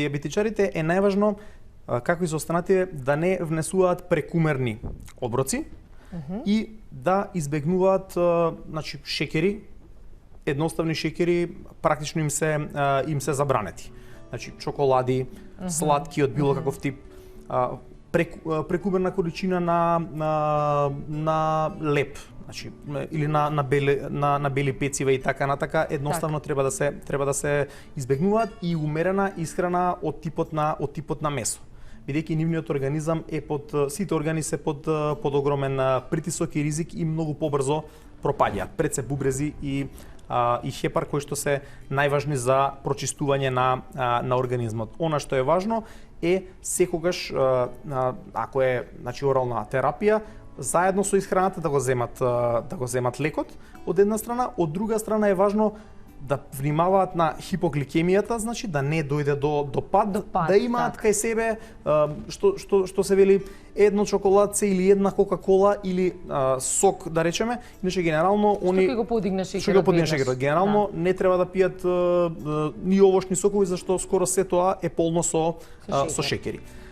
диабетичарите е најважно, како и за останатите, да не внесуваат прекумерни оброци и да избегнуваат значи шеќери, едноставни шеќери практично им се забранети. Значи чоколади, сладки од било каков тип, прекумерна количина на леп, значи или на бели пецива и така натака, едноставно треба да се избегнуваат, и умерена исхрана од типот на месо. Бидејќи нивниот организам сите органи се под огромен притисок и ризик и многу побрзо пропаѓаат. Пред се бубрези и хепар, кои што се најважни за прочистување на организмот. Она што е важно е секогаш, ако е значи орална терапија, заедно со исхраната да го земат лекот од една страна, од друга страна е важно да внимаваат на хипогликемијата, значи да не дојде до пад, да имаат кај себе што се вели едно чоколадце или една кока-кола или сок, да речеме, иначе генерално они што ќе го подигне шеќерот. Генерално не треба да пијат ни овошни сокови, зашто скоро се тоа е полно со шеќери.